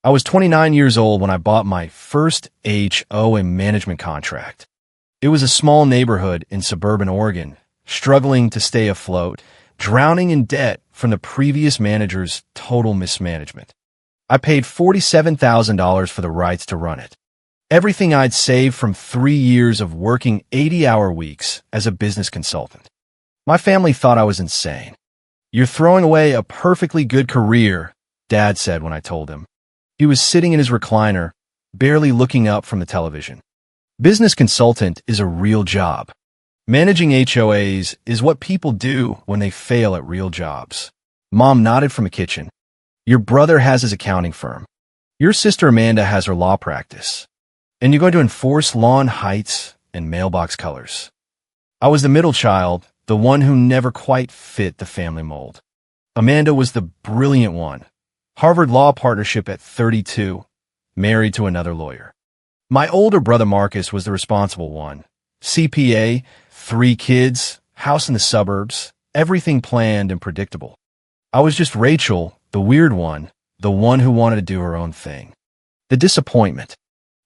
I was 29 years old when I bought my first HOA management contract. It was a small neighborhood in suburban Oregon, struggling to stay afloat, drowning in debt from the previous manager's total mismanagement. I paid $47,000 for the rights to run it. Everything I'd saved from 3 years of working 80-hour weeks as a business consultant. My family thought I was insane. "You're throwing away a perfectly good career," Dad said when I told him. He was sitting in his recliner, barely looking up from the television. Business consultant is a real job. Managing HOAs is what people do when they fail at real jobs. Mom nodded from the kitchen. "Your brother has his accounting firm. Your sister Amanda has her law practice. And you're going to enforce lawn heights and mailbox colors." I was the middle child, the one who never quite fit the family mold. Amanda was the brilliant one. Harvard Law partnership at 32, married to another lawyer. My older brother Marcus was the responsible one. CPA, 3 kids, house in the suburbs, everything planned and predictable. I was just Rachel, the weird one, the one who wanted to do her own thing. The disappointment.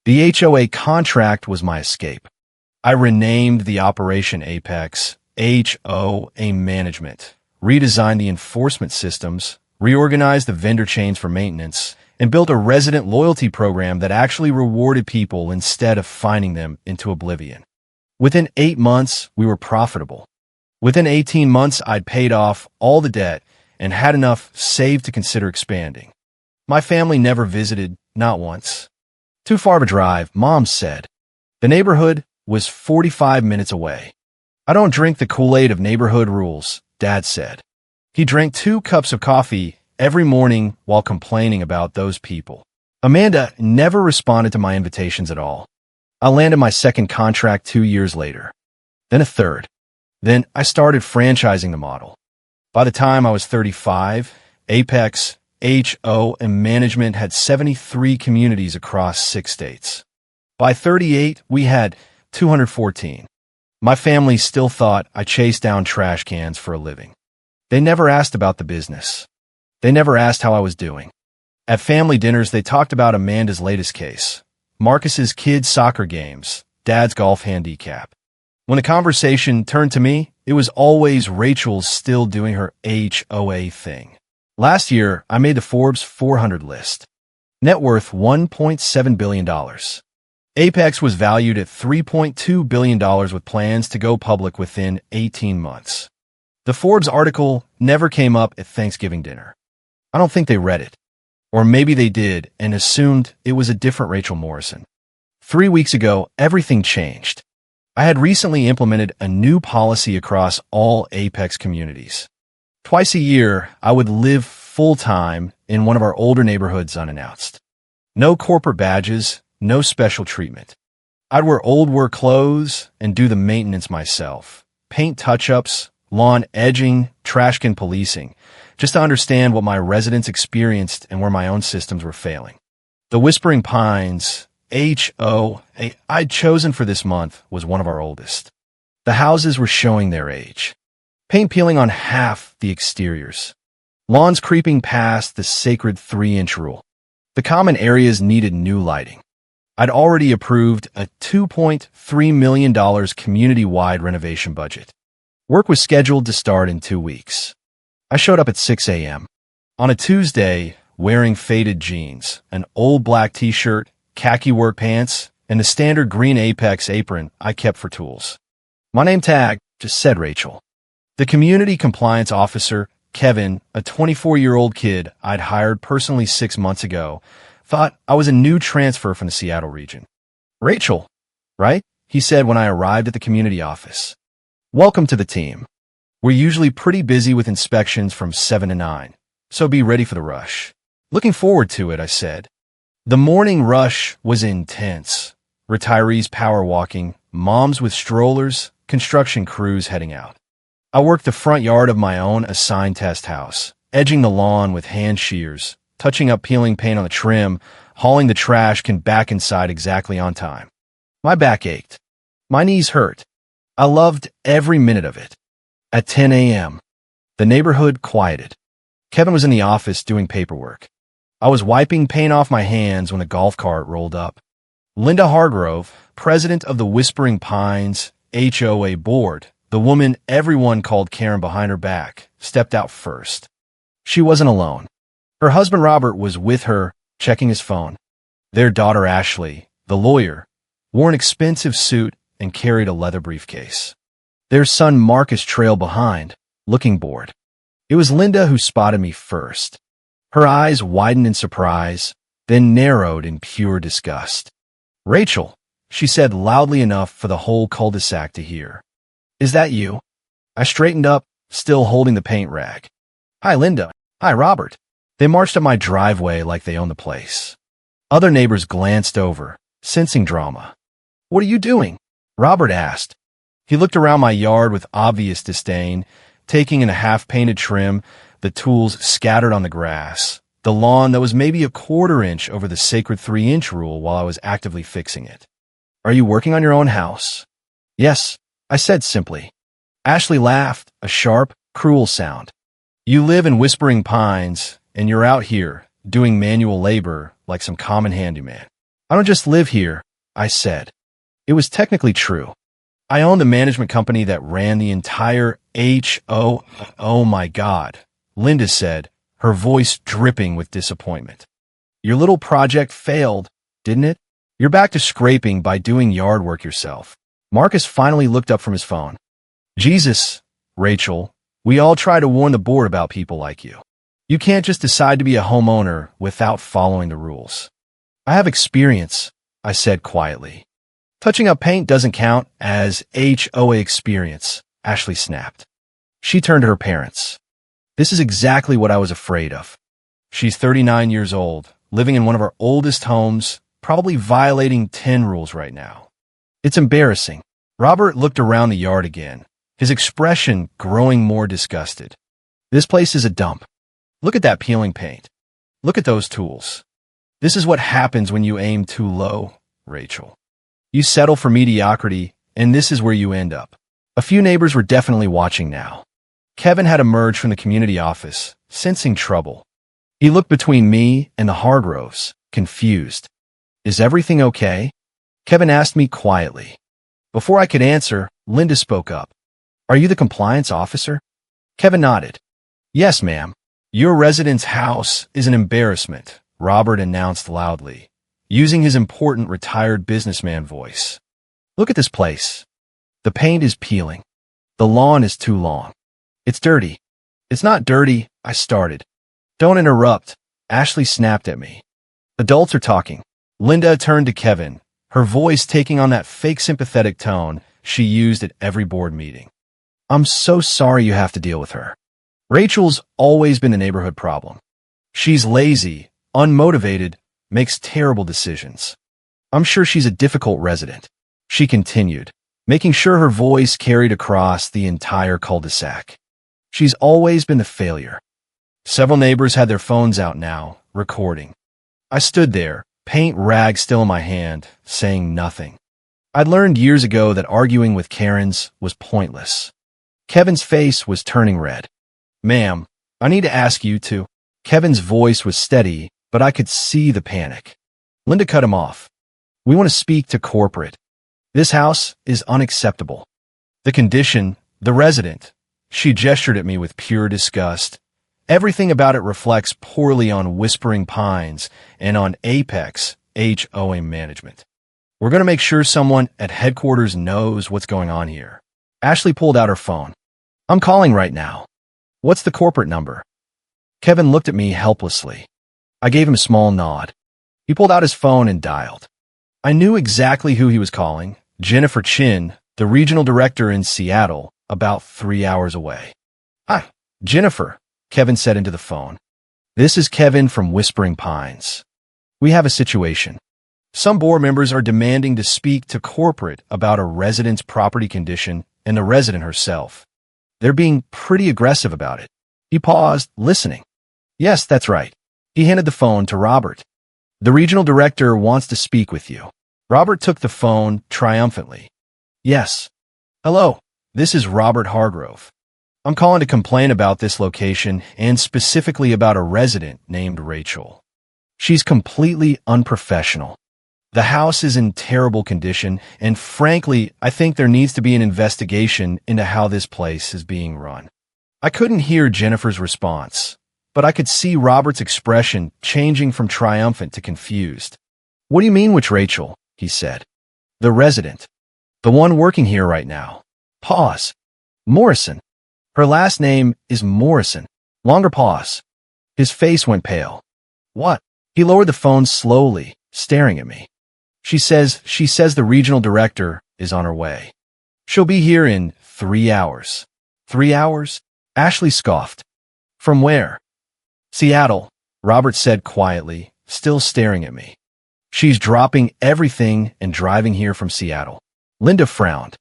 The HOA contract was my escape. I renamed the Operation Apex HOA Management, redesigned the enforcement systems, reorganized the vendor chains for maintenance, and built a resident loyalty program that actually rewarded people instead of fining them into oblivion. Within 8 months, we were profitable. Within 18 months, I'd paid off all the debt and had enough saved to consider expanding. My family never visited, not once. "Too far of a drive," Mom said. The neighborhood was 45 minutes away. "I don't drink the Kool-Aid of neighborhood rules," Dad said. He drank 2 cups of coffee every morning while complaining about those people. Amanda never responded to my invitations at all. I landed my second contract 2 years later, then a third. Then I started franchising the model. By the time I was 35, Apex HOA Management had 73 communities across 6 states. By 38, we had 214. My family still thought I chased down trash cans for a living. They never asked about the business. They never asked how I was doing. At family dinners, they talked about Amanda's latest case, Marcus's kids' soccer games, Dad's golf handicap. When the conversation turned to me, it was always Rachel's still doing her HOA thing. Last year, I made the Forbes 400 list. Net worth $1.7 billion. Apex was valued at $3.2 billion with plans to go public within 18 months. The Forbes article never came up at Thanksgiving dinner. I don't think they read it. Or maybe they did and assumed it was a different Rachel Morrison. 3 weeks ago, everything changed. I had recently implemented a new policy across all Apex communities. Twice a year, I would live full-time in one of our older neighborhoods unannounced. No corporate badges, no special treatment. I'd wear old work clothes and do the maintenance myself. Paint touch-ups, lawn edging, trash can policing, just to understand what my residents experienced and where my own systems were failing. The Whispering Pines, HOA, I'd chosen for this month was one of our oldest. The houses were showing their age. Paint peeling on half the exteriors. Lawns creeping past the sacred 3-inch rule. The common areas needed new lighting. I'd already approved a $2.3 million community-wide renovation budget. Work was scheduled to start in 2 weeks. I showed up at 6 a.m. on a Tuesday, wearing faded jeans, an old black t-shirt, khaki work pants, and the standard green Apex apron I kept for tools. My name tag just said Rachel. The community compliance officer, Kevin, a 24-year-old kid I'd hired personally 6 months ago, thought I was a new transfer from the Seattle region. "Rachel, right?" he said when I arrived at the community office. "Welcome to the team. We're usually pretty busy with inspections from 7 to 9, so be ready for the rush." "Looking forward to it," I said. The morning rush was intense. Retirees power walking, moms with strollers, construction crews heading out. I worked the front yard of my own assigned test house, edging the lawn with hand shears, touching up peeling paint on the trim, hauling the trash can back inside exactly on time. My back ached. My knees hurt. I loved every minute of it. At 10 a.m., the neighborhood quieted. Kevin was in the office doing paperwork. I was wiping paint off my hands when a golf cart rolled up. Linda Hargrove, president of the Whispering Pines HOA board, the woman everyone called Karen behind her back, stepped out first. She wasn't alone. Her husband Robert was with her, checking his phone. Their daughter Ashley, the lawyer, wore an expensive suit and carried a leather briefcase. Their son Marcus trailed behind, looking bored. It was Linda who spotted me first. Her eyes widened in surprise, then narrowed in pure disgust. "Rachel," she said loudly enough for the whole cul-de-sac to hear. "Is that you?" I straightened up, still holding the paint rag. "Hi, Linda. Hi, Robert." They marched up my driveway like they owned the place. Other neighbors glanced over, sensing drama. "What are you doing?" Robert asked. He looked around my yard with obvious disdain, taking in a half-painted trim, the tools scattered on the grass, the lawn that was maybe a quarter-inch over the sacred 3-inch rule while I was actively fixing it. "Are you working on your own house?" "Yes," I said simply. Ashley laughed, a sharp, cruel sound. "You live in Whispering Pines, and you're out here, doing manual labor like some common handyman." "I don't just live here," I said. It was technically true. I owned the management company that ran the entire HO. "Oh my God," Linda said, her voice dripping with disappointment. "Your little project failed, didn't it? You're back to scraping by doing yard work yourself." Marcus finally looked up from his phone. "Jesus, Rachel, we all try to warn the board about people like you. You can't just decide to be a homeowner without following the rules." "I have experience," I said quietly. "Touching up paint doesn't count as HOA experience," Ashley snapped. She turned to her parents. "This is exactly what I was afraid of." She's 39 years old, living in one of our oldest homes, probably violating 10 rules right now. "It's embarrassing." Robert looked around the yard again, his expression growing more disgusted. "This place is a dump. Look at that peeling paint. Look at those tools. This is what happens when you aim too low, Rachel. You settle for mediocrity, and this is where you end up." A few neighbors were definitely watching now. Kevin had emerged from the community office, sensing trouble. He looked between me and the Hargroves, confused. "Is everything okay?" Kevin asked me quietly. Before I could answer, Linda spoke up. "Are you the compliance officer?" Kevin nodded. "Yes, ma'am. Your resident's house is an embarrassment," Robert announced loudly, using his important retired businessman voice. "Look at this place. The paint is peeling. The lawn is too long. It's dirty." "It's not dirty," I started. "Don't interrupt," Ashley snapped at me. "Adults are talking." Linda turned to Kevin, her voice taking on that fake sympathetic tone she used at every board meeting. "I'm so sorry you have to deal with her. Rachel's always been the neighborhood problem. She's lazy, unmotivated, makes terrible decisions. I'm sure she's a difficult resident," she continued, making sure her voice carried across the entire cul-de-sac. "She's always been the failure." Several neighbors had their phones out now, recording. I stood there, paint rag still in my hand, saying nothing. I'd learned years ago that arguing with Karens was pointless. Kevin's face was turning red. "Ma'am, I need to ask you to—" Kevin's voice was steady, but I could see the panic. Linda cut him off. "We want to speak to corporate. This house is unacceptable. The condition, the resident." She gestured at me with pure disgust. "Everything about it reflects poorly on Whispering Pines and on Apex HOA management. We're going to make sure someone at headquarters knows what's going on here." Ashley pulled out her phone. "I'm calling right now." "What's the corporate number?" Kevin looked at me helplessly. I gave him a small nod. He pulled out his phone and dialed. I knew exactly who he was calling, Jennifer Chin, the regional director in Seattle, about 3 hours away. "Hi, Jennifer," Kevin said into the phone. "This is Kevin from Whispering Pines. We have a situation. Some board members are demanding to speak to corporate about a resident's property condition and the resident herself. They're being pretty aggressive about it." He paused, listening. "Yes, that's right." He handed the phone to Robert. "The regional director wants to speak with you." Robert took the phone triumphantly. "Yes. Hello, this is Robert Hargrove. I'm calling to complain about this location and specifically about a resident named Rachel." She's completely unprofessional. The house is in terrible condition, and frankly, I think there needs to be an investigation into how this place is being run. I couldn't hear Jennifer's response, but I could see Robert's expression changing from triumphant to confused. What do you mean, which Rachel? He said. The resident. The one working here right now. Pause. Morrison. Her last name is Morrison. Longer pause. His face went pale. What? He lowered the phone slowly, staring at me. She says the regional director is on her way. She'll be here in 3 hours. 3 hours? Ashley scoffed. From where? Seattle, Robert said quietly, still staring at me. She's dropping everything and driving here from Seattle. Linda frowned.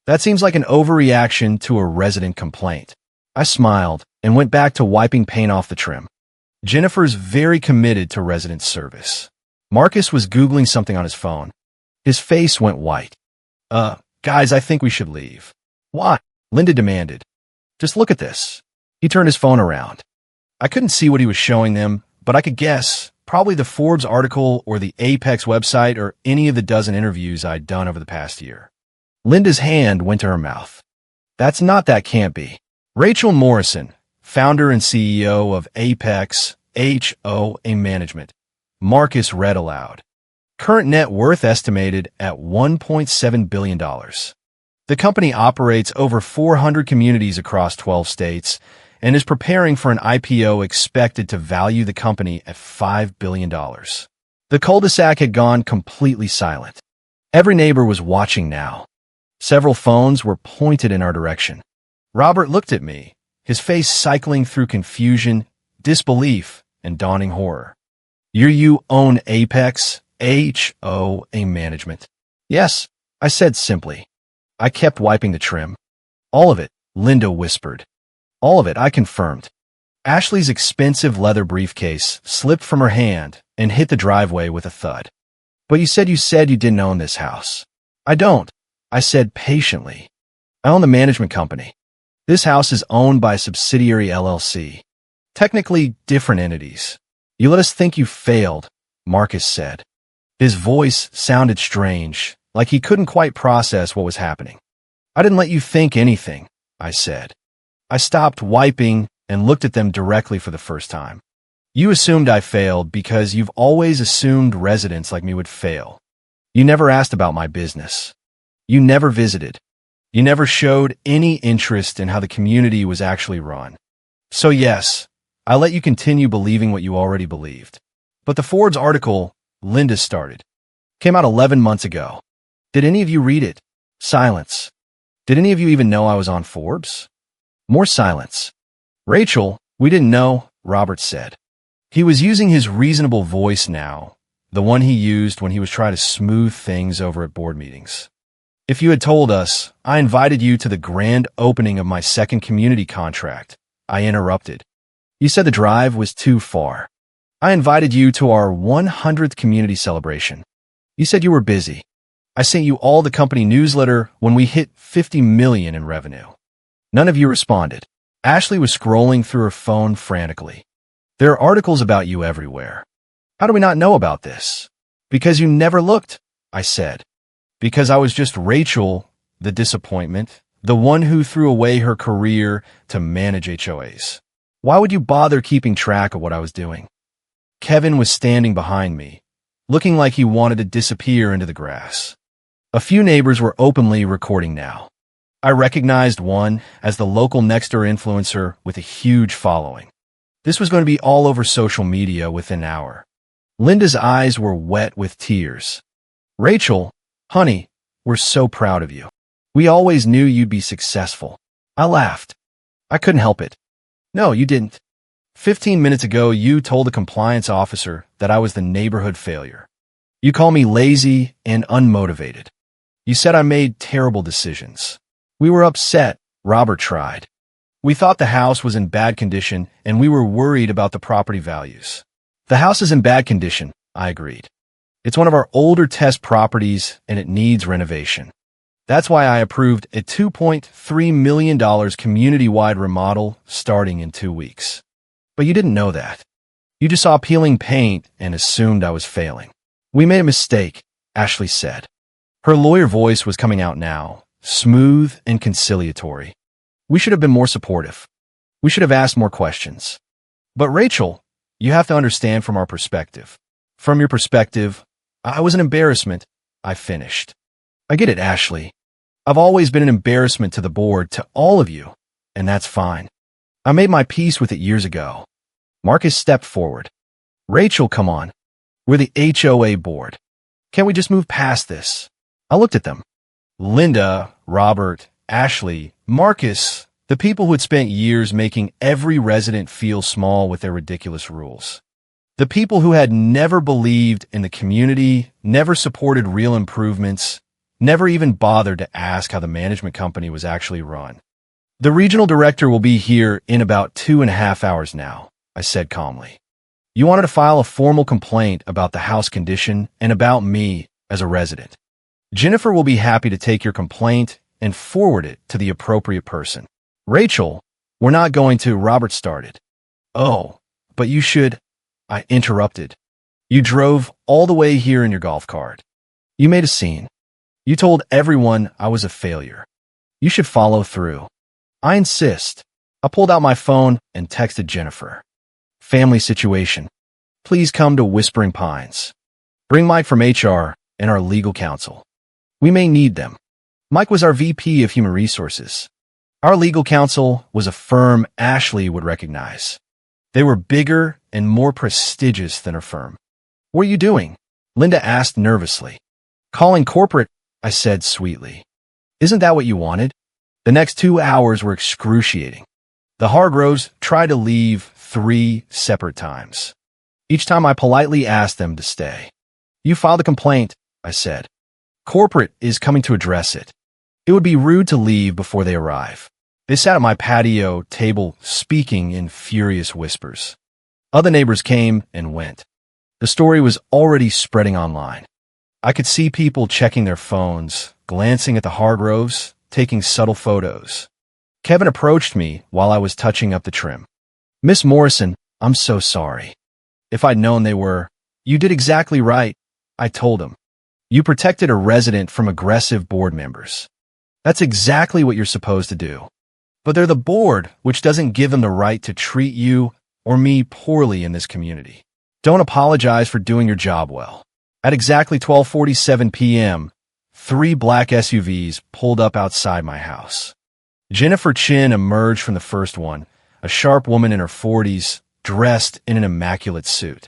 That seems like an overreaction to a resident complaint. I smiled and went back to wiping paint off the trim. Jennifer's very committed to resident service. Marcus was Googling something on his phone. His face went white. Guys, I think we should leave. Why? Linda demanded. Just look at this. He turned his phone around. I couldn't see what he was showing them, but I could guess, probably the Forbes article or the Apex website or any of the dozen interviews I'd done over the past year. Linda's hand went to her mouth. That can't be. Rachel Morrison, founder and CEO of Apex HOA Management. Marcus read aloud. Current net worth estimated at $1.7 billion. The company operates over 400 communities across 12 states and is preparing for an IPO expected to value the company at $5 billion. The cul-de-sac had gone completely silent. Every neighbor was watching now. Several phones were pointed in our direction. Robert looked at me, his face cycling through confusion, disbelief, and dawning horror. You own Apex HOA Management? Yes, I said simply. I kept wiping the trim. All of it, Linda whispered. All of it, I confirmed. Ashley's expensive leather briefcase slipped from her hand and hit the driveway with a thud. But you said you didn't own this house. I don't, I said patiently. I own the management company. This house is owned by a subsidiary LLC. Technically different entities. You let us think you failed, Marcus said. His voice sounded strange, like he couldn't quite process what was happening. I didn't let you think anything, I said. I stopped wiping and looked at them directly for the first time. You assumed I failed because you've always assumed residents like me would fail. You never asked about my business. You never visited. You never showed any interest in how the community was actually run. So yes, I let you continue believing what you already believed. But the Forbes article, Linda started, came out 11 months ago. Did any of you read it? Silence. Did any of you even know I was on Forbes? More silence. Rachel, we didn't know, Robert said. He was using his reasonable voice now, the one he used when he was trying to smooth things over at board meetings. If you had told us, I invited you to the grand opening of my second community contract, I interrupted. You said the drive was too far. I invited you to our 100th community celebration. You said you were busy. I sent you all the company newsletter when we hit 50 million in revenue. None of you responded. Ashley was scrolling through her phone frantically. There are articles about you everywhere. How do we not know about this? Because you never looked, I said. Because I was just Rachel, the disappointment, the one who threw away her career to manage HOAs. Why would you bother keeping track of what I was doing? Kevin was standing behind me, looking like he wanted to disappear into the grass. A few neighbors were openly recording now. I recognized one as the local next-door influencer with a huge following. This was going to be all over social media within an hour. Linda's eyes were wet with tears. Rachel, honey, we're so proud of you. We always knew you'd be successful. I laughed. I couldn't help it. No, you didn't. 15 minutes ago, you told the compliance officer that I was the neighborhood failure. You called me lazy and unmotivated. You said I made terrible decisions. We were upset, Robert tried. We thought the house was in bad condition and we were worried about the property values. The house is in bad condition, I agreed. It's one of our older test properties and it needs renovation. That's why I approved a $2.3 million community-wide remodel starting in 2 weeks. But you didn't know that. You just saw peeling paint and assumed I was failing. We made a mistake, Ashley said. Her lawyer voice was coming out now, smooth and conciliatory. We should have been more supportive. We should have asked more questions. But Rachel, you have to understand from our perspective. From your perspective, I was an embarrassment. I finished. I get it, Ashley. I've always been an embarrassment to the board, to all of you, and that's fine. I made my peace with it years ago. Marcus stepped forward. Rachel, come on. We're the HOA board. Can't we just move past this? I looked at them. Linda, Robert, Ashley, Marcus, the people who had spent years making every resident feel small with their ridiculous rules. The people who had never believed in the community, never supported real improvements, never even bothered to ask how the management company was actually run. The regional director will be here in about 2.5 hours now, I said calmly. You wanted to file a formal complaint about the house condition and about me as a resident. Jennifer will be happy to take your complaint and forward it to the appropriate person. Rachel, we're not going to, Robert started. Oh, but you should, I interrupted. You drove all the way here in your golf cart. You made a scene. You told everyone I was a failure. You should follow through. I insist. I pulled out my phone and texted Jennifer. Family situation. Please come to Whispering Pines. Bring Mike from HR and our legal counsel. We may need them. Mike was our VP of Human Resources. Our legal counsel was a firm Ashley would recognize. They were bigger and more prestigious than her firm. What are you doing? Linda asked nervously. Calling corporate, I said sweetly. Isn't that what you wanted? The next 2 hours were excruciating. The Hargroves tried to leave 3 separate times. Each time I politely asked them to stay. You filed a complaint, I said. Corporate is coming to address it. It would be rude to leave before they arrive. They sat at my patio table speaking in furious whispers. Other neighbors came and went. The story was already spreading online. I could see people checking their phones, glancing at the Hargroves, taking subtle photos. Kevin approached me while I was touching up the trim. Miss Morrison, I'm so sorry. If I'd known they were, you did exactly right, I told him. You protected a resident from aggressive board members. That's exactly what you're supposed to do. But they're the board, which doesn't give them the right to treat you or me poorly in this community. Don't apologize for doing your job well. At exactly 12:47 p.m., 3 black SUVs pulled up outside my house. Jennifer Chin emerged from the first one, a sharp woman in her 40s, dressed in an immaculate suit.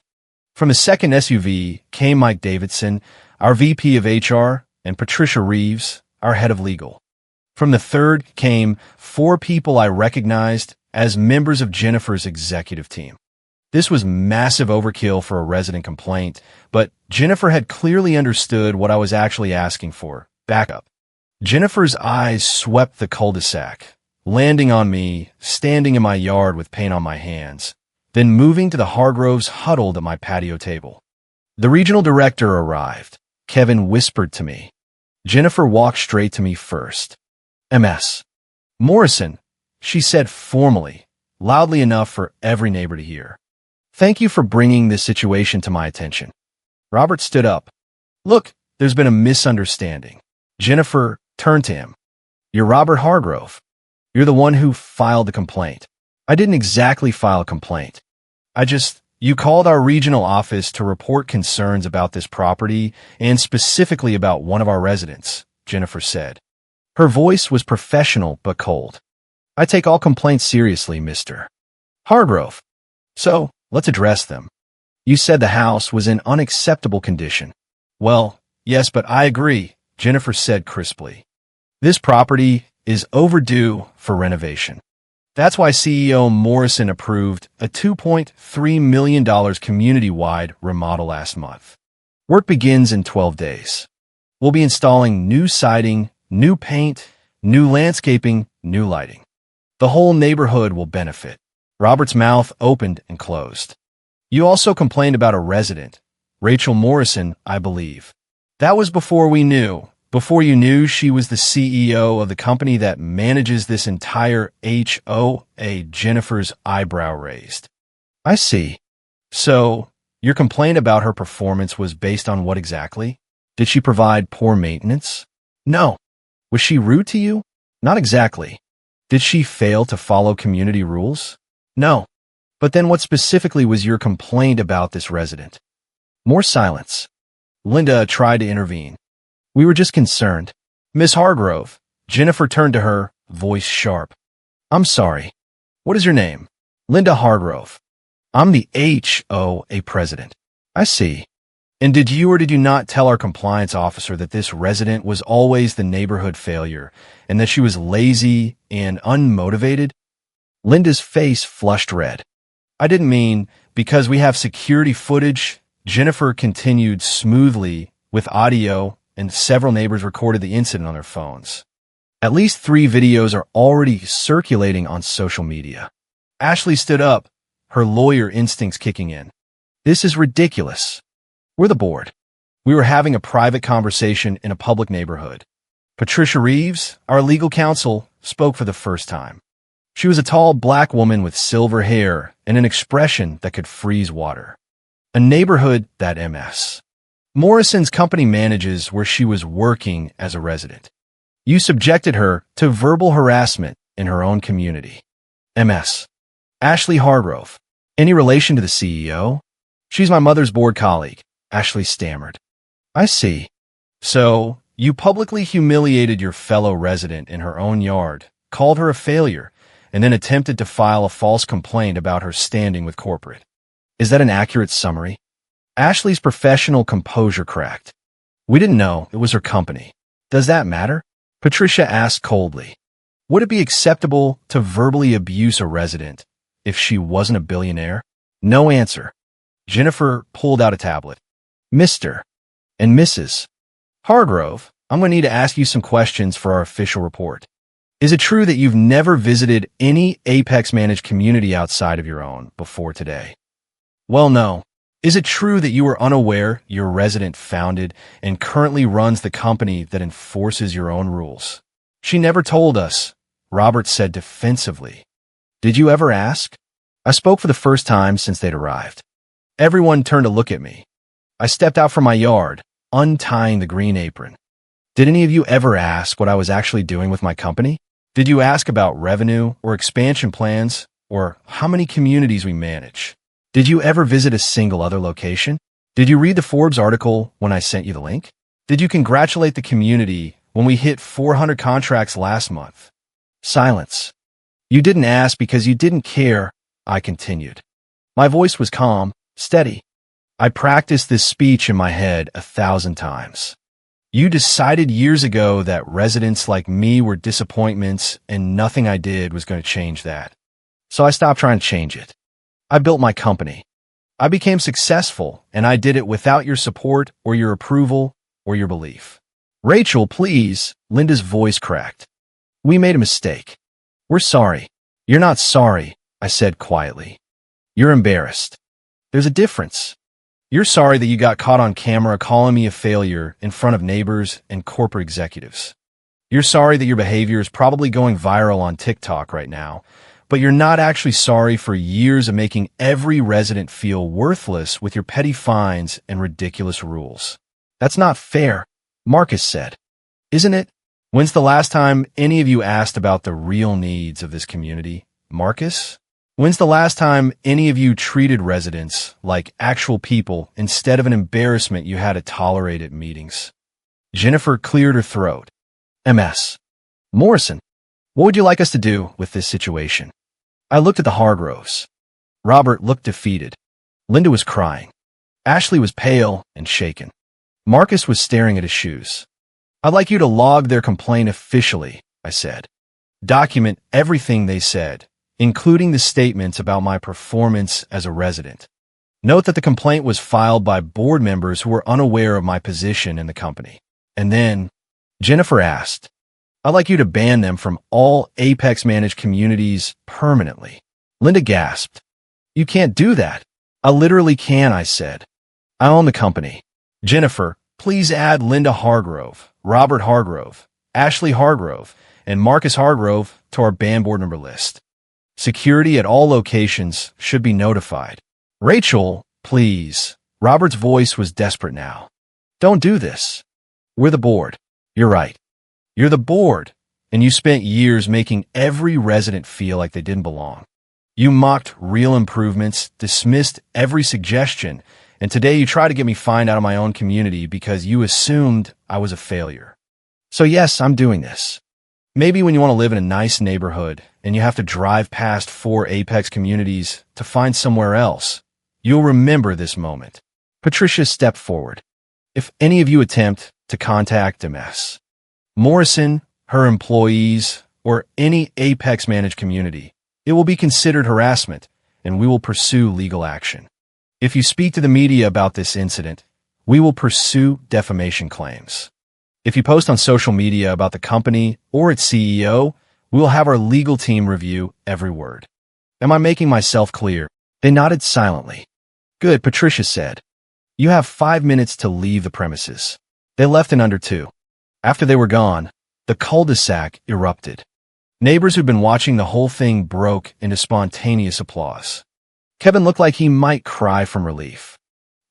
From the second SUV came Mike Davidson, our VP of HR, and Patricia Reeves, our head of legal. From the third came 4 people I recognized as members of Jennifer's executive team. This was massive overkill for a resident complaint, but Jennifer had clearly understood what I was actually asking for, backup. Jennifer's eyes swept the cul-de-sac, landing on me, standing in my yard with paint on my hands, then moving to the Hargroves huddled at my patio table. The regional director arrived. Kevin whispered to me. Jennifer walked straight to me first. MS. Morrison, she said formally, loudly enough for every neighbor to hear. Thank you for bringing this situation to my attention. Robert stood up. Look, there's been a misunderstanding. Jennifer turned to him. You're Robert Hargrove. You're the one who filed the complaint. I didn't exactly file a complaint. You called our regional office to report concerns about this property and specifically about one of our residents, Jennifer said. Her voice was professional but cold. I take all complaints seriously, Mr. Hargrove. So, let's address them. You said the house was in unacceptable condition. Well, yes, but I agree, Jennifer said crisply. This property is overdue for renovation. That's why CEO Morrison approved a $2.3 million community-wide remodel last month. Work begins in 12 days. We'll be installing new siding, new paint, new landscaping, new lighting. The whole neighborhood will benefit. Robert's mouth opened and closed. You also complained about a resident, Rachel Morrison, I believe. That was before you knew she was the CEO of the company that manages this entire HOA. Jennifer's eyebrow raised. I see. So, your complaint about her performance was based on what exactly? Did she provide poor maintenance? No. Was she rude to you? Not exactly. Did she fail to follow community rules? No. But then what specifically was your complaint about this resident? More silence. Linda tried to intervene. We were just concerned. Miss Hargrove. Jennifer turned to her, voice sharp. I'm sorry. What is your name? Linda Hargrove. I'm the HOA president. I see. And did you or did you not tell our compliance officer that this resident was always the neighborhood failure and that she was lazy and unmotivated? Linda's face flushed red. I didn't mean because we have security footage. Jennifer continued smoothly with audio, and several neighbors recorded the incident on their phones. At least 3 videos are already circulating on social media. Ashley stood up, her lawyer instincts kicking in. This is ridiculous. We're the board. We were having a private conversation in a public neighborhood. Patricia Reeves, our legal counsel, spoke for the first time. She was a tall black woman with silver hair and an expression that could freeze water. A neighborhood that MS. Morrison's company manages where she was working as a resident. You subjected her to verbal harassment in her own community. MS. Ashley Hargrove. Any relation to the CEO? She's my mother's board colleague, Ashley stammered. I see. So, you publicly humiliated your fellow resident in her own yard, called her a failure, and then attempted to file a false complaint about her standing with corporate. Is that an accurate summary? Ashley's professional composure cracked. We didn't know it was her company. Does that matter? Patricia asked coldly. Would it be acceptable to verbally abuse a resident if she wasn't a billionaire? No answer. Jennifer pulled out a tablet. Mr. and Mrs. Hargrove, I'm going to need to ask you some questions for our official report. Is it true that you've never visited any Apex-managed community outside of your own before today? Well, no. Is it true that you were unaware your resident founded and currently runs the company that enforces your own rules? She never told us, Robert said defensively. Did you ever ask? I spoke for the first time since they'd arrived. Everyone turned to look at me. I stepped out from my yard, untying the green apron. Did any of you ever ask what I was actually doing with my company? Did you ask about revenue or expansion plans or how many communities we manage? Did you ever visit a single other location? Did you read the Forbes article when I sent you the link? Did you congratulate the community when we hit 400 contracts last month? Silence. You didn't ask because you didn't care, I continued. My voice was calm, steady. I practiced this speech in my head 1,000 times. You decided years ago that residents like me were disappointments and nothing I did was going to change that. So I stopped trying to change it. I built my company. I became successful, and I did it without your support or your approval or your belief. Rachel, please, Linda's voice cracked. We made a mistake. We're sorry. You're not sorry, I said quietly. You're embarrassed. There's a difference. You're sorry that you got caught on camera calling me a failure in front of neighbors and corporate executives. You're sorry that your behavior is probably going viral on TikTok right now, but you're not actually sorry for years of making every resident feel worthless with your petty fines and ridiculous rules. That's not fair, Marcus said. Isn't it? When's the last time any of you asked about the real needs of this community? Marcus? When's the last time any of you treated residents like actual people instead of an embarrassment you had to tolerate at meetings? Jennifer cleared her throat. MS. Morrison, what would you like us to do with this situation? I looked at the Hargroves. Robert looked defeated. Linda was crying. Ashley was pale and shaken. Marcus was staring at his shoes. I'd like you to log their complaint officially, I said. Document everything they said, including the statements about my performance as a resident. Note that the complaint was filed by board members who were unaware of my position in the company. And then, Jennifer asked, I'd like you to ban them from all Apex-managed communities permanently. Linda gasped. You can't do that. I literally can, I said. I own the company. Jennifer, please add Linda Hargrove, Robert Hargrove, Ashley Hargrove, and Marcus Hargrove to our ban board member list. Security at all locations should be notified. Rachel, please. Robert's voice was desperate now. Don't do this. We're the board. You're right. You're the board, and you spent years making every resident feel like they didn't belong. You mocked real improvements, dismissed every suggestion, and today you try to get me fined out of my own community because you assumed I was a failure. So yes, I'm doing this. Maybe when you want to live in a nice neighborhood and you have to drive past 4 apex communities to find somewhere else, you'll remember this moment. Patricia stepped forward. If any of you attempt to contact MS, Morrison, her employees, or any apex managed community, it will be considered harassment, and we will pursue legal action. If you speak to the media about this incident, we will pursue defamation claims. If you post on social media about the company or its CEO, we will have our legal team review every word. Am I making myself clear? They nodded silently. Good, Patricia said. You have 5 minutes to leave the premises. They left in under 2. After they were gone, the cul-de-sac erupted. Neighbors who'd been watching the whole thing broke into spontaneous applause. Kevin looked like he might cry from relief.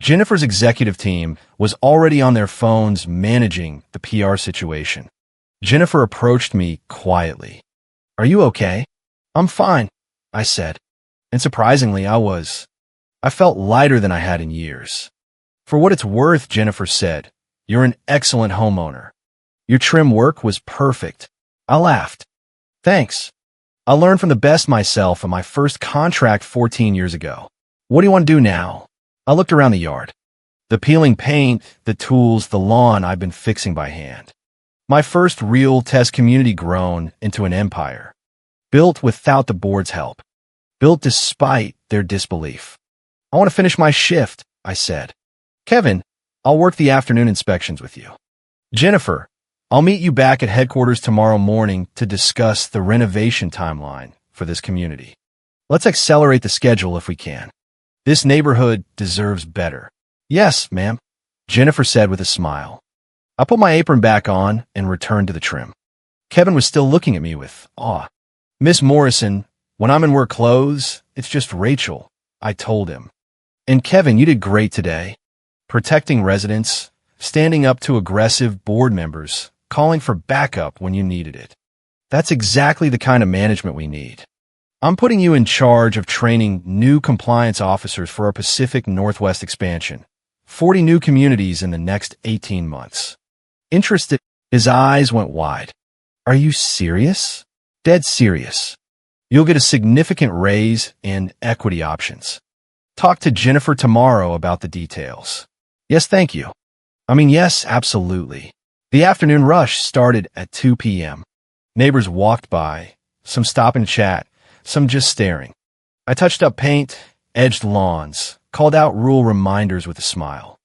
Jennifer's executive team was already on their phones managing the PR situation. Jennifer approached me quietly. Are you okay? I'm fine, I said. And surprisingly, I was. I felt lighter than I had in years. For what it's worth, Jennifer said, you're an excellent homeowner. Your trim work was perfect. I laughed. Thanks. I learned from the best myself in my first contract 14 years ago. What do you want to do now? I looked around the yard. The peeling paint, the tools, the lawn I've been fixing by hand. My first real test community grown into an empire. Built without the board's help. Built despite their disbelief. I want to finish my shift, I said. Kevin, I'll work the afternoon inspections with you. Jennifer, I'll meet you back at headquarters tomorrow morning to discuss the renovation timeline for this community. Let's accelerate the schedule if we can. This neighborhood deserves better. Yes, ma'am, Jennifer said with a smile. I put my apron back on and returned to the trim. Kevin was still looking at me with awe. Miss Morrison, when I'm in work clothes, it's just Rachel, I told him. And Kevin, you did great today. Protecting residents, standing up to aggressive board members, calling for backup when you needed it. That's exactly the kind of management we need. I'm putting you in charge of training new compliance officers for our Pacific Northwest expansion. 40 new communities in the next 18 months. Interested? His eyes went wide. Are you serious? Dead serious. You'll get a significant raise and equity options. Talk to Jennifer tomorrow about the details. Yes, thank you. Yes, absolutely. The afternoon rush started at 2 p.m. Neighbors walked by, some stop and chat, some just staring. I touched up paint, edged lawns, called out rural reminders with a smile.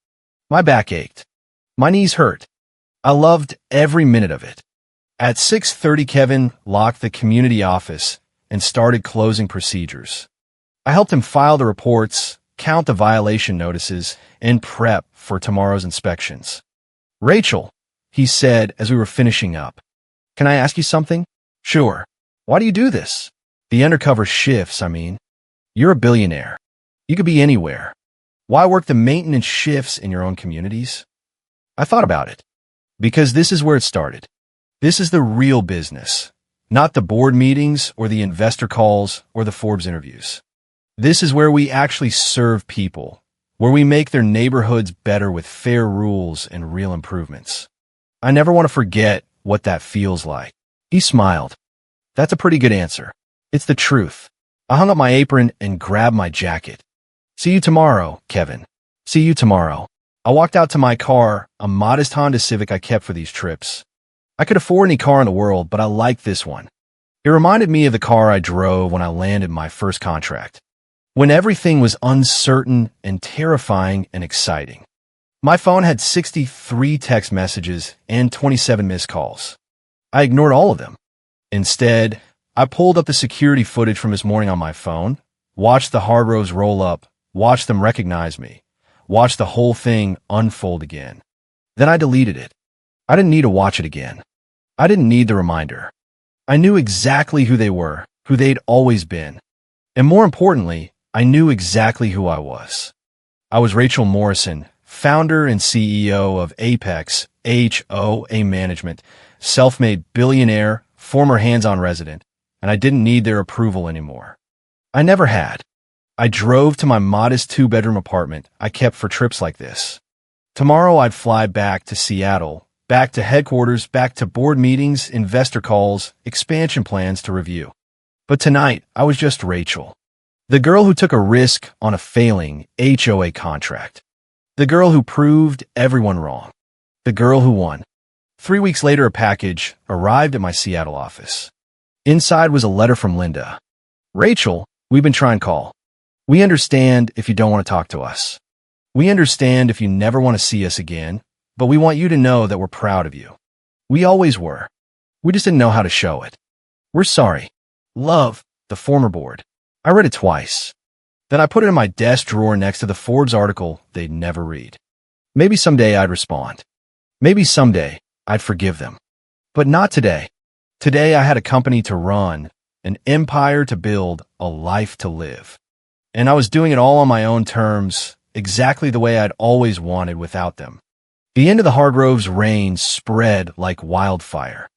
My back ached. My knees hurt. I loved every minute of it. At 6:30, Kevin locked the community office and started closing procedures. I helped him file the reports, count the violation notices, and prep for tomorrow's inspections. Rachel, he said as we were finishing up, can I ask you something? Sure. Why do you do this? The undercover shifts, You're a billionaire. You could be anywhere. Why work the maintenance shifts in your own communities? I thought about it. Because this is where it started. This is the real business, not the board meetings or the investor calls or the Forbes interviews. This is where we actually serve people, where we make their neighborhoods better with fair rules and real improvements. I never want to forget what that feels like. He smiled. That's a pretty good answer. It's the truth. I hung up my apron and grabbed my jacket. See you tomorrow, Kevin. See you tomorrow. I walked out to my car, a modest Honda Civic I kept for these trips. I could afford any car in the world, but I liked this one. It reminded me of the car I drove when I landed my first contract, when everything was uncertain and terrifying and exciting. My phone had 63 text messages and 27 missed calls. I ignored all of them. Instead, I pulled up the security footage from this morning on my phone, watched the hard rows roll up, watched them recognize me, watched the whole thing unfold again. Then I deleted it. I didn't need to watch it again. I didn't need the reminder. I knew exactly who they were, who they'd always been. And more importantly, I knew exactly who I was. I was Rachel Morrison, founder and CEO of Apex HOA Management, self-made billionaire, former hands-on resident, and I didn't need their approval anymore. I never had. I drove to my modest two-bedroom apartment I kept for trips like this. Tomorrow I'd fly back to Seattle, back to headquarters, back to board meetings, investor calls, expansion plans to review. But tonight, I was just Rachel. The girl who took a risk on a failing HOA contract. The girl who proved everyone wrong. The girl who won. 3 weeks later, a package arrived at my Seattle office. Inside was a letter from Linda. Rachel, we've been trying to call. We understand if you don't want to talk to us. We understand if you never want to see us again, but we want you to know that we're proud of you. We always were. We just didn't know how to show it. We're sorry. Love, the former board. I read it twice. Then I put it in my desk drawer next to the Forbes article they'd never read. Maybe someday I'd respond. Maybe someday I'd forgive them. But not today. Today I had a company to run, an empire to build, a life to live. And I was doing it all on my own terms, exactly the way I'd always wanted without them. The end of the Hargroves' reign spread like wildfire.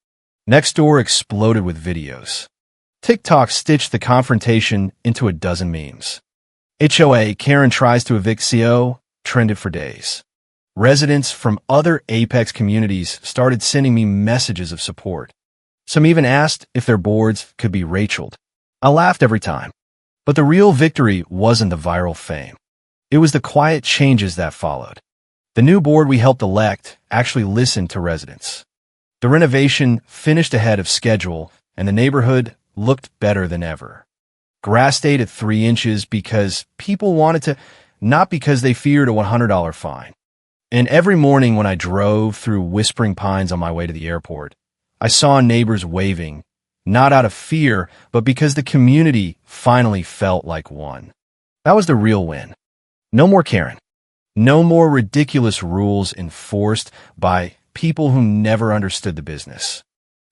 Nextdoor exploded with videos. TikTok stitched the confrontation into a dozen memes. HOA Karen tries to evict CO trended for days. Residents from other Apex communities started sending me messages of support. Some even asked if their boards could be Rachel'd. I laughed every time. But the real victory wasn't the viral fame. It was the quiet changes that followed. The new board we helped elect actually listened to residents. The renovation finished ahead of schedule, and the neighborhood looked better than ever. Grass stayed at 3 inches because people wanted to, not because they feared a $100 fine. And every morning when I drove through Whispering Pines on my way to the airport, I saw neighbors waving, not out of fear, but because the community finally felt like one. That was the real win. No more Karen. No more ridiculous rules enforced by people who never understood the business.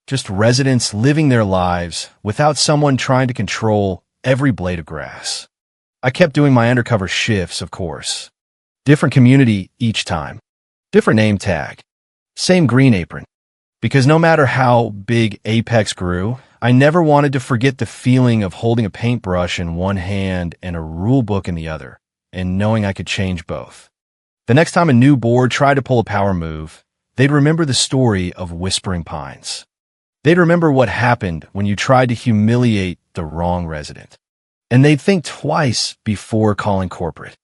Just residents living their lives without someone trying to control every blade of grass. I kept doing my undercover shifts, of course. Different community each time. Different name tag. Same green apron. Because no matter how big Apex grew, I never wanted to forget the feeling of holding a paintbrush in one hand and a rule book in the other, and knowing I could change both. The next time a new board tried to pull a power move, they'd remember the story of Whispering Pines. They'd remember what happened when you tried to humiliate the wrong resident. And they'd think twice before calling corporate.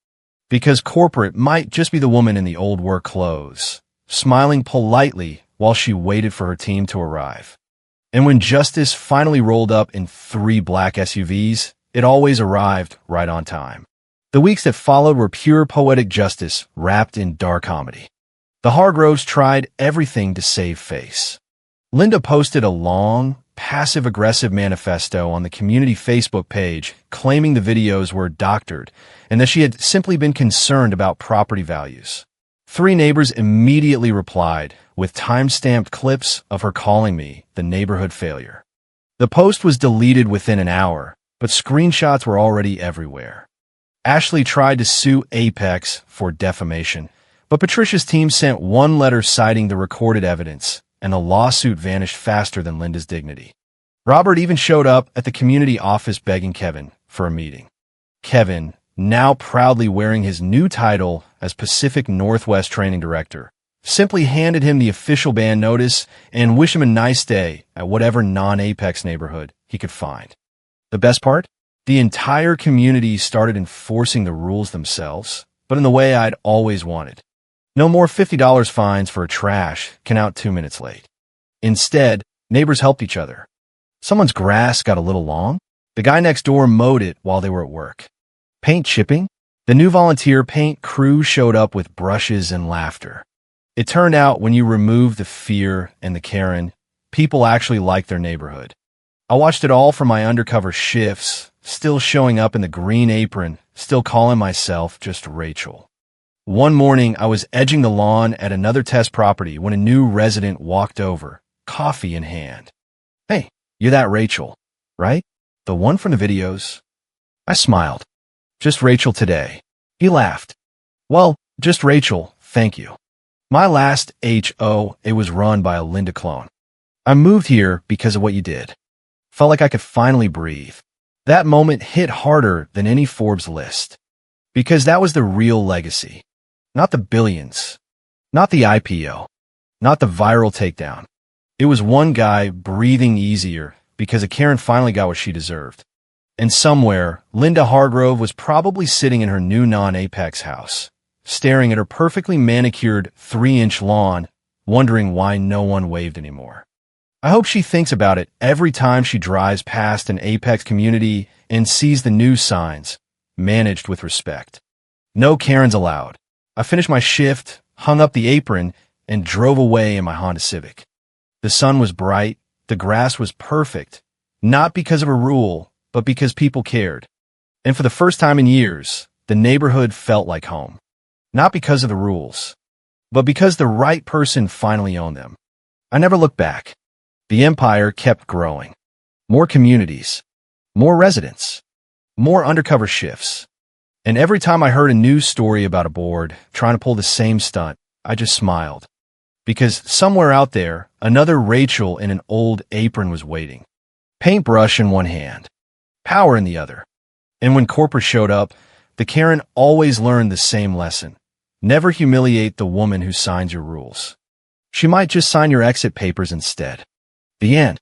Because corporate might just be the woman in the old work clothes, smiling politely while she waited for her team to arrive. And when justice finally rolled up in 3 black SUVs, it always arrived right on time. The weeks that followed were pure poetic justice wrapped in dark comedy. The Hargroves tried everything to save face. Linda posted a long, passive-aggressive manifesto on the community Facebook page claiming the videos were doctored and that she had simply been concerned about property values. 3 neighbors immediately replied with time-stamped clips of her calling me the neighborhood failure. The post was deleted within an hour, but screenshots were already everywhere. Ashley tried to sue Apex for defamation, but Patricia's team sent one letter citing the recorded evidence, and the lawsuit vanished faster than Linda's dignity. Robert even showed up at the community office begging Kevin for a meeting. Kevin, now proudly wearing his new title as Pacific Northwest Training Director, simply handed him the official ban notice and wished him a nice day at whatever non-Apex neighborhood he could find. The best part? The entire community started enforcing the rules themselves, but in the way I'd always wanted. No more $50 fines for a trash can out 2 minutes late. Instead, neighbors helped each other. Someone's grass got a little long. The guy next door mowed it while they were at work. Paint chipping? The new volunteer paint crew showed up with brushes and laughter. It turned out when you remove the fear and the Karen, people actually liked their neighborhood. I watched it all from my undercover shifts, still showing up in the green apron, still calling myself just Rachel. One morning, I was edging the lawn at another test property when a new resident walked over, coffee in hand. "Hey, you're that Rachel, right? The one from the videos?" I smiled. Just Rachel today. He laughed. Well, just Rachel, thank you. My last HOA was run by a Linda clone. I moved here because of what you did. Felt like I could finally breathe. That moment hit harder than any Forbes list. Because that was the real legacy. Not the billions. Not the IPO. Not the viral takedown. It was one guy breathing easier because a Karen finally got what she deserved. And somewhere, Linda Hargrove was probably sitting in her new non-Apex house, staring at her perfectly manicured 3-inch lawn, wondering why no one waved anymore. I hope she thinks about it every time she drives past an Apex community and sees the new signs, managed with respect. No Karens allowed. I finished my shift, hung up the apron, and drove away in my Honda Civic. The sun was bright, the grass was perfect, not because of a rule, but because people cared. And for the first time in years, the neighborhood felt like home. Not because of the rules, but because the right person finally owned them. I never looked back. The empire kept growing. More communities, more residents, more undercover shifts. And every time I heard a news story about a board trying to pull the same stunt, I just smiled. Because somewhere out there, another Rachel in an old apron was waiting. Paintbrush in one hand, power in the other. And when corporate showed up, the Karen always learned the same lesson. Never humiliate the woman who signs your rules. She might just sign your exit papers instead. The end.